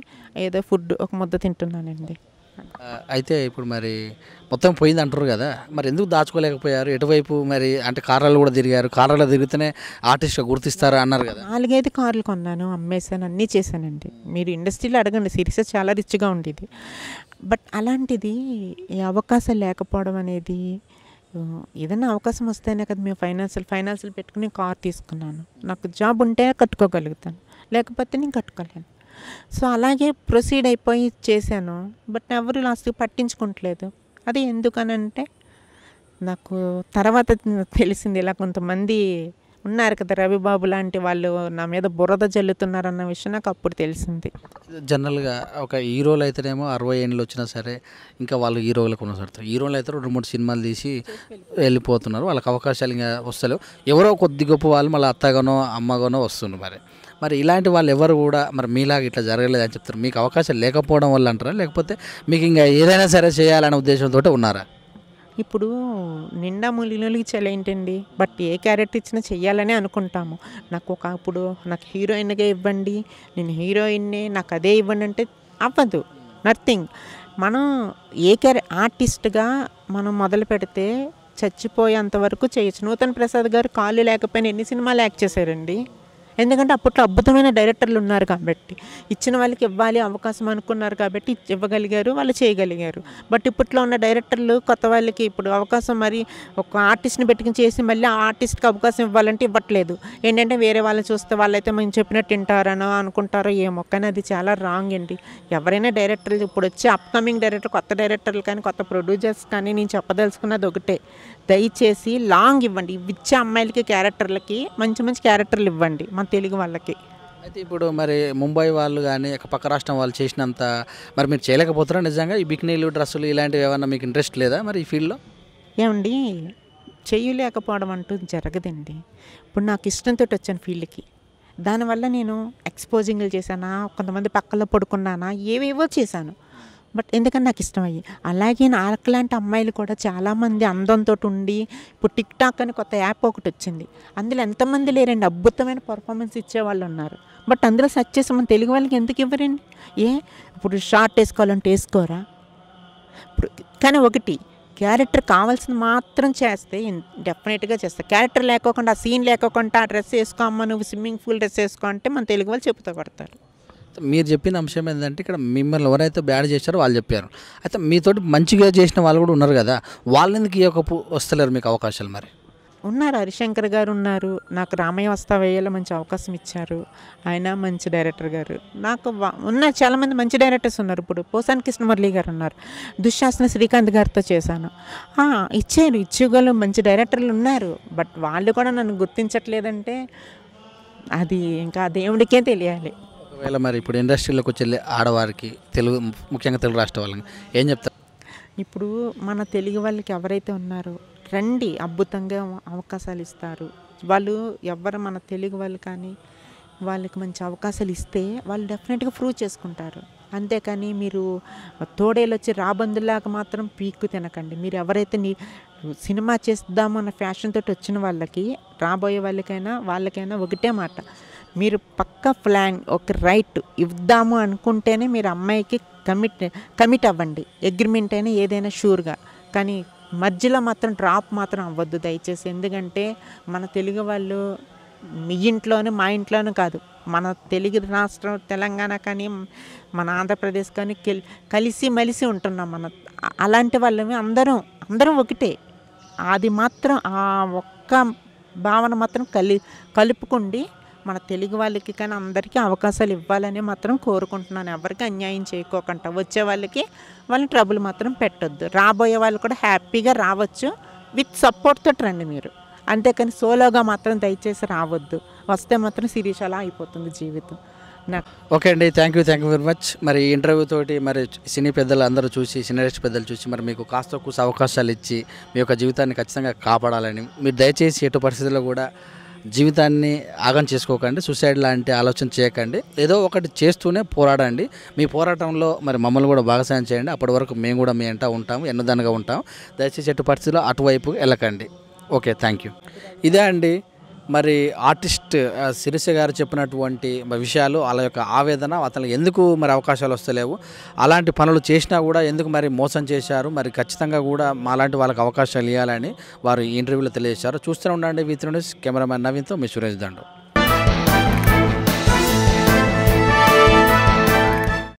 ఏదో ఫుడ్ ఒక ముద్ద తింటున్నానండి. అయితే ఇప్పుడు మరి మొత్తం పోయింది అంటారు కదా, మరి ఎందుకు దాచుకోలేకపోయారు? ఎటువైపు మరి అంటే కార్లలో కూడా తిరిగారు, కార్లలో తిరిగితేనే ఆర్టిస్ట్గా గుర్తిస్తారా అన్నారు కదా. 4-5 కార్లు కొన్నాను, అమ్మేశాను, అన్నీ చేశానండి. మీరు ఇండస్ట్రీలో అడగండి, సిరీస్ చాలా రిచ్గా ఉండేది. బట్ అలాంటిది ఈ అవకాశం లేకపోవడం అనేది, ఏదైనా అవకాశం వస్తేనే కదా మేము ఫైనాన్షియల్ పెట్టుకుని కార్ తీసుకున్నాను. నాకు జాబ్ ఉంటే కట్టుకోగలుగుతాను, లేకపోతే నేను కట్టుకోలేను. సో అలాగే ప్రొసీడ్ అయిపోయి చేశాను. బట్ ఎవరు లాస్ట్కి పట్టించుకోవట్లేదు. అది ఎందుకనంటే నాకు తర్వాత తెలిసింది, ఇలా కొంతమంది ఉన్నారు కదా రవిబాబు లాంటి వాళ్ళు నా మీద బురద జల్లుతున్నారన్న విషయం నాకు అప్పుడు తెలిసింది. జనరల్గా ఒక హీరోలు అయితేనేమో 60 ఏళ్ళు వచ్చినా సరే ఇంకా వాళ్ళు హీరోలకు కొనసాగుతారు. హీరోలు అయితే 2-3 సినిమాలు తీసి వెళ్ళిపోతున్నారు, వాళ్ళకి అవకాశాలు ఇంకా వస్తలేవు. ఎవరో కొద్ది గొప్ప వాళ్ళు మళ్ళీ అత్తగానో అమ్మగానో వస్తున్నారు. మరి ఇలాంటి వాళ్ళు ఎవరు కూడా మరి మీలాగా ఇట్లా జరగలేదు అని చెప్తారు. మీకు అవకాశం లేకపోవడం వల్ల అంటారా, లేకపోతే మీకు ఇంకా ఏదైనా సరే చేయాలనే ఉద్దేశంతో ఉన్నారా? ఇప్పుడు నిండా ములినొలికి ఏంటండి, బట్ ఏ క్యారెక్టర్ ఇచ్చినా చెయ్యాలని అనుకుంటాము. ఇప్పుడు నాకు హీరోయిన్గా ఇవ్వండి, నేను హీరోయిన్నే, నాకు అదే ఇవ్వండి అంటే అవ్వదు, నథింగ్. మనం ఆర్టిస్ట్గా మనం మొదలు పెడితే చచ్చిపోయేంత వరకు చేయొచ్చు. నూతన్ ప్రసాద్ గారు కాళ్ళు లేకపోయినా ఎన్ని సినిమాలు యాక్ట్ చేశారండి. ఎందుకంటే అప్పట్లో అద్భుతమైన డైరెక్టర్లు ఉన్నారు కాబట్టి, ఇచ్చిన వాళ్ళకి ఇవ్వాలి అవకాశం అనుకున్నారు కాబట్టి ఇవ్వగలిగారు, వాళ్ళు చేయగలిగారు. బట్ ఇప్పట్లో ఉన్న డైరెక్టర్లు కొత్త వాళ్ళకి ఇప్పుడు అవకాశం మరి ఒక ఆర్టిస్ట్ని పెట్టుకుని చేసి మళ్ళీ ఆ ఆర్టిస్ట్కి అవకాశం ఇవ్వాలంటే ఇవ్వట్లేదు. ఏంటంటే వేరే వాళ్ళు చూస్తే వాళ్ళైతే మేము చెప్పినట్టు వింటారనో అనుకుంటారో ఏమో, కానీ అది చాలా రాంగ్ అండి. ఎవరైనా డైరెక్టర్లు ఇప్పుడు వచ్చే అప్కమింగ్ డైరెక్టర్, కొత్త డైరెక్టర్లు కానీ కొత్త ప్రొడ్యూసర్స్ కానీ నేను చెప్పదలుచుకున్నది ఒకటే, దయచేసి లాంగ్ ఇవ్వండి. ఇచ్చే అమ్మాయిలకి క్యారెక్టర్లకి మంచి మంచి క్యారెక్టర్లు ఇవ్వండి మన తెలుగు వాళ్ళకి. అయితే ఇప్పుడు మరి ముంబై వాళ్ళు కానీ పక్క రాష్ట్రం వాళ్ళు చేసినంత మరి మీరు చేయలేకపోతారా నిజంగా? ఈ బికినీలు డ్రెస్సులు ఇలాంటివి ఏమన్నా మీకు ఇంట్రెస్ట్ లేదా మరి ఈ ఫీల్డ్లో? ఏమండి, చేయలేకపోవడం అంటూ జరగదండి. ఇప్పుడు నాకు ఇష్టంతో వచ్చాను ఫీల్డ్కి, దానివల్ల నేను ఎక్స్పోజింగ్లు చేశానా, కొంతమంది పక్కలో పడుకున్నానా, ఏవేవో చేశాను. బట్ ఎందుకని నాకు ఇష్టమయ్యి. అలాగే నాకులాంటి అమ్మాయిలు కూడా చాలామంది అందంతో ఉండి, ఇప్పుడు టిక్ టాక్ అని కొత్త యాప్ ఒకటి వచ్చింది, అందులో ఎంతమంది లేరండి అద్భుతమైన పర్ఫార్మెన్స్ ఇచ్చేవాళ్ళు ఉన్నారు. బట్ అందులో సెర్చ్ చేసి మన తెలుగు వాళ్ళకి ఎందుకు ఇవ్వరండి? ఇప్పుడు షార్ట్ వేసుకోవాలంటే వేసుకోరా? ఇప్పుడు కానీ ఒకటి క్యారెక్టర్ కావాల్సింది మాత్రం చేస్తే డెఫినెట్గా చేస్తా. క్యారెక్టర్ లేకోకుండా ఆ సీన్ లేకోకుండా ఆ డ్రెస్ వేసుకో అమ్మ నువ్వు స్విమ్మింగ్ పూల్ డ్రెస్ వేసుకో అంటే మన తెలుగు వాళ్ళు చెప్పుతూ కొడతారు. మీరు చెప్పిన అంశం ఏంటంటే ఇక్కడ మిమ్మల్ని ఎవరైతే బ్యాడ్ చేశారో వాళ్ళు చెప్పారు. అయితే మీతోటి మంచిగా చేసిన వాళ్ళు కూడా ఉన్నారు కదా, వాళ్ళెందుకు వస్తలేరు మీకు అవకాశాలు? మరి ఉన్నారు, హరిశంకర్ గారు ఉన్నారు, నాకు రామయ్య వస్తా వేయాలో మంచి అవకాశం ఇచ్చారు, ఆయన మంచి డైరెక్టర్ గారు. నాకు ఉన్నారు చాలామంది మంచి డైరెక్టర్స్ ఉన్నారు. ఇప్పుడు పోసాని కృష్ణమురళి గారు ఉన్నారు, దుశ్శాసన శ్రీకాంత్ గారితో చేశాను. ఇచ్చేగలు మంచి డైరెక్టర్లు ఉన్నారు. బట్ వాళ్ళు కూడా నన్ను గుర్తించట్లేదంటే అది ఇంకా దేవుడికే తెలియాలి. ఒకవేళ మరి ఇప్పుడు ఇండస్ట్రీలోకి వచ్చే ఆడవారికి ముఖ్యంగా తెలుగు రాష్ట్ర వాళ్ళకి ఏం చెప్తారు? ఇప్పుడు మన తెలుగు వాళ్ళకి ఎవరైతే ఉన్నారో రండి, అద్భుతంగా అవకాశాలు ఇస్తారు వాళ్ళు. ఎవరు మన తెలుగు వాళ్ళు కానీ వాళ్ళకి మంచి అవకాశాలు ఇస్తే వాళ్ళు డెఫినెట్గా ప్రూవ్ చేసుకుంటారు. అంతేకాని మీరు తోడేలు వచ్చి రాబందులాగా మాత్రం పీక్కు తినకండి. మీరు ఎవరైతే సినిమా చేద్దాము అన్న ఫ్యాషన్ తోటి వచ్చిన వాళ్ళకి, రాబోయే వాళ్ళకైనా ఒకటే మాట, మీరు పక్క ప్లాన్ ఒక రైట్ ఇద్దాము అనుకుంటేనే మీరు అమ్మాయికి కమిట్ అవ్వండి. అగ్రిమెంట్ అయినా ఏదైనా షూర్గా. కానీ మధ్యలో మాత్రం డ్రాప్ మాత్రం అవ్వద్దు దయచేసి. ఎందుకంటే మన తెలుగు వాళ్ళు మీ ఇంట్లోనూ మా ఇంట్లోనూ కాదు, మన తెలుగు రాష్ట్రం తెలంగాణ కానీ మన ఆంధ్రప్రదేశ్ కానీ కలిసి మెలిసి ఉంటున్నాం. అలాంటి వాళ్ళమే అందరం ఒకటే. అది మాత్రం ఆ ఒక్క భావన మాత్రం కలుపుకుండి మన తెలుగు వాళ్ళకి కానీ అందరికీ అవకాశాలు ఇవ్వాలని మాత్రం కోరుకుంటున్నాను. ఎవరికి అన్యాయం చేయకోకుండా వచ్చే వాళ్ళకి ట్రబుల్ మాత్రం పెట్టొద్దు. రాబోయే వాళ్ళు కూడా హ్యాపీగా రావచ్చు, విత్ సపోర్ట్తో రండి మీరు. అంతేకాని సోలోగా మాత్రం దయచేసి రావద్దు. వస్తే మాత్రం సిరీస్ అలా అయిపోతుంది జీవితం. ఓకే అండి, థ్యాంక్ యూ వెరీ మచ్. మరి ఇంటర్వ్యూ తోటి మరి సినీ పెద్దలు అందరూ చూసి, సినరిస్ట్ పెద్దలు చూసి మరి మీకు కాస్త కూస అవకాశాలు ఇచ్చి మీ యొక్క జీవితాన్ని ఖచ్చితంగా కాపాడాలని, మీరు దయచేసి ఎటు పరిస్థితుల్లో కూడా జీవితాన్ని ఆగం చేసుకోకండి, సూసైడ్ లాంటి ఆలోచన చేయకండి, ఏదో ఒకటి చేస్తూనే పోరాడండి. మీ పోరాటంలో మరి మమ్మల్ని కూడా భాగస్వామ్యం చేయండి. అప్పటి వరకు మేము కూడా మీ వెంట ఉంటాము, ఎన్నదానిగా ఉంటాం. దయచేసి ఎటు పరిస్థితుల్లో అటువైపు వెళ్ళకండి. Okay, thank you. ఇదే అండి మరి ఆర్టిస్ట్ శిరీష గారు చెప్పినటువంటి విషయాలు, వాళ్ళ యొక్క ఆవేదన, అతనికి ఎందుకు మరి అవకాశాలు వస్తలేవు, అలాంటి పనులు చేసినా కూడా ఎందుకు మరి మోసం చేశారు, మరి ఖచ్చితంగా కూడా మాలాంటి వాళ్ళకి అవకాశాలు ఇవ్వాలని వారు ఈ ఇంటర్వ్యూలో తెలియజేశారు. చూస్తూనే ఉండండి V3 న్యూస్. కెమెరామ్యాన్ నవీన్తో మీ సురేష్ దండు.